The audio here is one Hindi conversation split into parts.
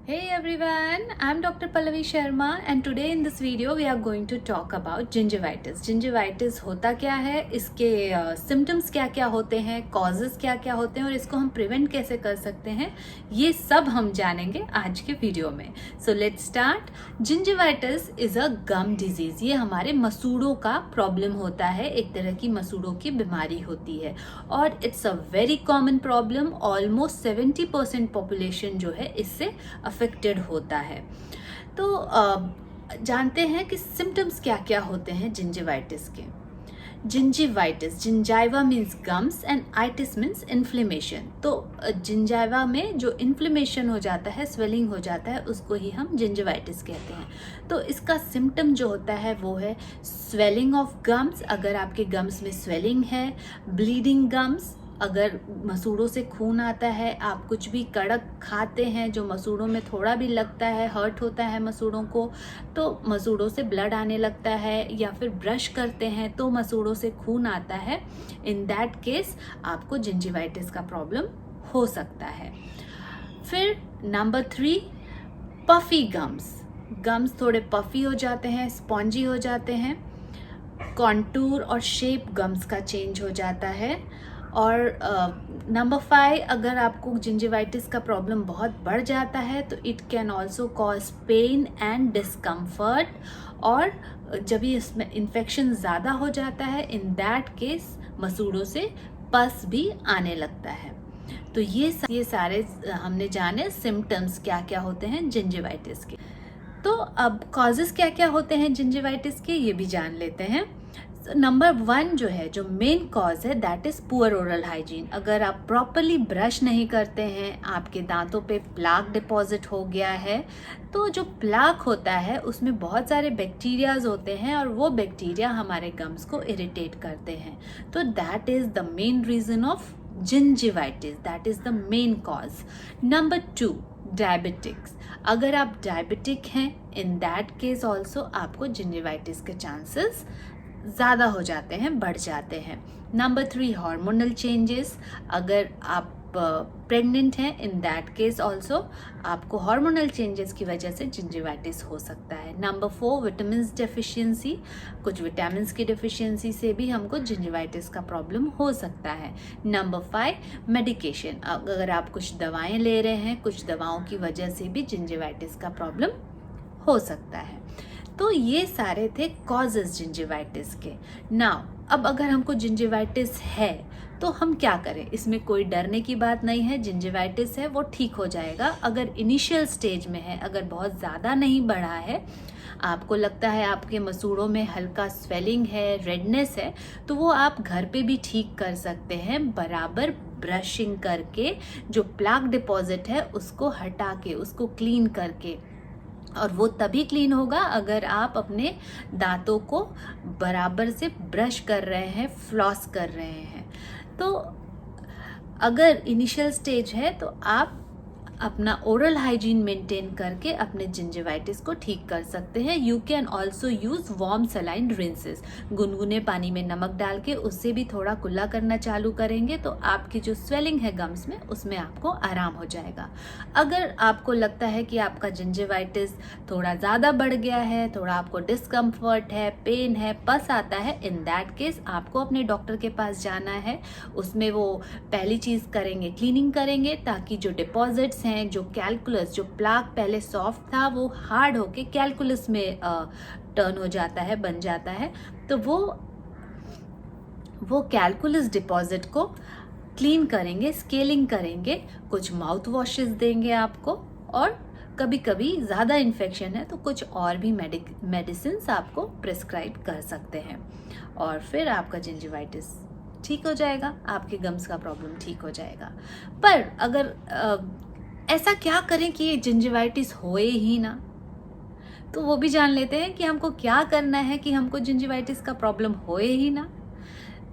Hey everyone, I'm Dr. Pallavi Sharma and today in this video we are going to talk about gingivitis. Gingivitis होता क्या है, इसके symptoms क्या क्या होते हैं, causes क्या क्या होते हैं और इसको हम prevent कैसे कर सकते हैं, ये सब हम जानेंगे आज के वीडियो में. So let's start. Gingivitis is a gum disease. ये हमारे मसूड़ों का प्रॉब्लम होता है, एक तरह की मसूड़ों की बीमारी होती है और it's a very common problem. Almost 70% population जो है इससे अफेक्टेड होता है. तो जानते हैं कि सिम्टम्स क्या क्या होते हैं जिंजिवाइटिस के. Gingivitis, gingiva means gums and itis means inflammation. तो जिंजाइवा में जो इन्फ्लेमेशन हो जाता है, स्वेलिंग हो जाता है, उसको ही हम जिंजिवाइटिस कहते हैं. तो इसका सिम्टम जो होता है वो है स्वेलिंग ऑफ गम्स. अगर आपके गम्स में स्वेलिंग है, ब्लीडिंग गम्स, अगर मसूड़ों से खून आता है, आप कुछ भी कड़क खाते हैं जो मसूड़ों में थोड़ा भी लगता है, हर्ट होता है मसूड़ों को, तो मसूड़ों से ब्लड आने लगता है, या फिर ब्रश करते हैं तो मसूड़ों से खून आता है, इन दैट केस आपको जिंजिवाइटिस का प्रॉब्लम हो सकता है. फिर नंबर 3, पफी गम्स. गम्स थोड़े पफी हो जाते हैं, स्पॉन्जी हो जाते हैं. कॉन्टूर और शेप गम्स का चेंज हो जाता है. और नंबर 5, अगर आपको जिंजिवाइटिस का प्रॉब्लम बहुत बढ़ जाता है तो it can also cause pain and discomfort. और जब ये इसमें इन्फेक्शन ज़्यादा हो जाता है, इन दैट केस मसूड़ों से पस भी आने लगता है. तो ये सारे हमने जाने सिम्टम्स क्या क्या होते हैं जिंजिवाइटिस के. तो अब कॉजेस क्या क्या होते हैं जिंजिवाइटिस के, ये भी जान लेते हैं. नंबर 1 जो है, जो मेन कॉज है, that is poor oral hygiene. अगर आप प्रॉपरली ब्रश नहीं करते हैं, आपके दांतों पे प्लाक डिपॉजिट हो गया है, तो जो प्लाक होता है उसमें बहुत सारे बैक्टीरियाज होते हैं और वो बैक्टीरिया हमारे गम्स को इरिटेट करते हैं. तो that is the main reason of gingivitis, that is the main cause. Number 2, diabetics. अगर आप डायबिटिक हैं, इन दैट केस ऑल्सो आपको जिंजिवाइटिस के चांसेस ज़्यादा हो जाते हैं, बढ़ जाते हैं. Number 3, hormonal changes. अगर आप प्रेग्नेंट हैं, इन दैट केस ऑल्सो आपको हार्मोनल चेंजेस की वजह से जिंजिवाइटिस हो सकता है. Number 4, vitamin deficiency. कुछ विटामिन की डेफिशिएंसी से भी हमको जिंजिवाइटिस का प्रॉब्लम हो सकता है. Number 5, medication. अगर आप कुछ दवाएं ले रहे हैं, कुछ दवाओं की वजह से भी जिंजिवाइटिस का प्रॉब्लम हो सकता है. तो ये सारे थे कॉजेज जिंजिवाइटिस के. नाउ अब अगर हमको जिंजिवाइटिस है तो हम क्या करें. इसमें कोई डरने की बात नहीं है. जिंजिवाइटिस है वो ठीक हो जाएगा. अगर इनिशियल स्टेज में है, अगर बहुत ज़्यादा नहीं बढ़ा है, आपको लगता है आपके मसूड़ों में हल्का स्वेलिंग है, रेडनेस है, तो वो आप घर पे भी ठीक कर सकते हैं. बराबर ब्रशिंग करके, जो प्लाक डिपॉजिट है उसको हटा के, उसको क्लीन करके. और वो तभी क्लीन होगा अगर आप अपने दांतों को बराबर से ब्रश कर रहे हैं, फ्लॉस कर रहे हैं. तो अगर इनिशियल स्टेज है तो आप अपना ओरल हाइजीन मेंटेन करके अपने जिंजिवाइटिस को ठीक कर सकते हैं. You can also use warm saline rinses. गुनगुने पानी में नमक डाल के उससे भी थोड़ा कुल्ला करना चालू करेंगे तो आपकी जो स्वेलिंग है गम्स में, उसमें आपको आराम हो जाएगा. अगर आपको लगता है कि आपका जिंजिवाइटिस थोड़ा ज़्यादा बढ़ गया है, थोड़ा आपको डिस्कम्फर्ट है, पेन है, पस आता है, इन दैट केस आपको अपने डॉक्टर के पास जाना है. उसमें वो पहली चीज़ करेंगे, क्लीनिंग करेंगे, ताकि जो डिपॉजिट्स हैं, जो कैलकुलस, जो प्लाक पहले सॉफ्ट था वो हार्ड होके कैलकुलस में टर्न हो जाता है, बन जाता है. तो वो कैलकुलस डिपॉजिट को क्लीन करेंगे, स्केलिंग करेंगे, कुछ माउथ वॉशेस देंगे आपको, और कभी कभी ज़्यादा इन्फेक्शन है तो कुछ और भी मेडिसिन आपको प्रिस्क्राइब कर सकते हैं. और फिर आपका जिंजिवाइटिस ठीक हो जाएगा, आपके गम्स का प्रॉब्लम ठीक हो जाएगा. पर अगर ऐसा क्या करें कि ये जिंजिवाइटिस होए ही ना, तो वो भी जान लेते हैं कि हमको क्या करना है कि हमको जिंजिवाइटिस का प्रॉब्लम होए ही ना.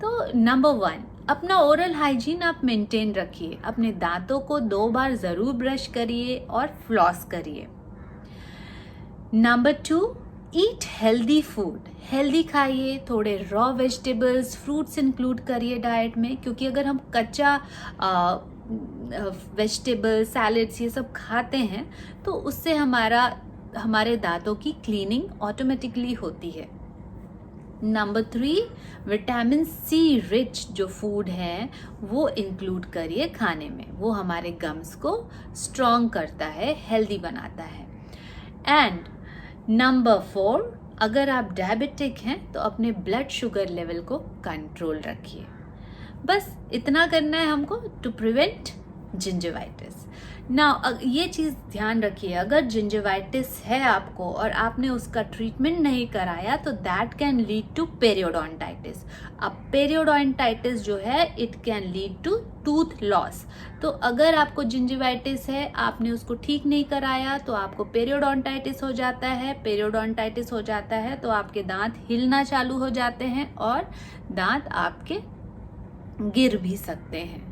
तो नंबर 1, अपना ओरल हाइजीन आप मेंटेन रखिए. अपने दांतों को 2 बार ज़रूर ब्रश करिए और फ्लॉस करिए. Number 2, eat healthy food. Healthy खाइए, थोड़े रॉ वेजिटेबल्स, फ्रूट्स इंक्लूड करिए डाइट में, क्योंकि अगर हम कच्चा वेजिटेबल सैलेड्स ये सब खाते हैं तो उससे हमारे दांतों की क्लीनिंग ऑटोमेटिकली होती है। नंबर 3, विटामिन सी रिच जो फूड है वो इंक्लूड करिए खाने में, वो हमारे गम्स को स्ट्रॉन्ग करता है, हेल्दी बनाता है। एंड नंबर 4, अगर आप डायबिटिक हैं तो अपने ब्लड शुगर लेवल को कंट्रोल रखिए। बस इतना करना है हमको टू प्रिवेंट जिंजिवाइटिस। नाउ ये चीज़ ध्यान रखिए, अगर जिंजिवाइटिस है आपको और आपने उसका ट्रीटमेंट नहीं कराया तो that can lead to periodontitis. अब पेरियोडोंटाइटिस जो है it can lead to tooth loss. तो अगर आपको जिंजिवाइटिस है, आपने उसको ठीक नहीं कराया तो आपको पेरियोडोंटाइटिस हो जाता है। पेरियोडोंटाइटिस हो जाता है तो आपके दांत हिलना चालू हो जाते हैं और दांत आपके गिर भी सकते हैं।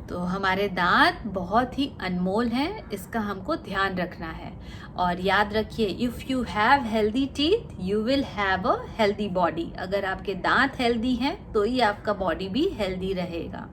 तो हमारे दांत बहुत ही अनमोल हैं, इसका हमको ध्यान रखना है। और याद रखिए, if you have healthy teeth you will have a healthy body. अगर आपके दांत हेल्दी हैं तो ही आपका बॉडी भी हेल्दी रहेगा।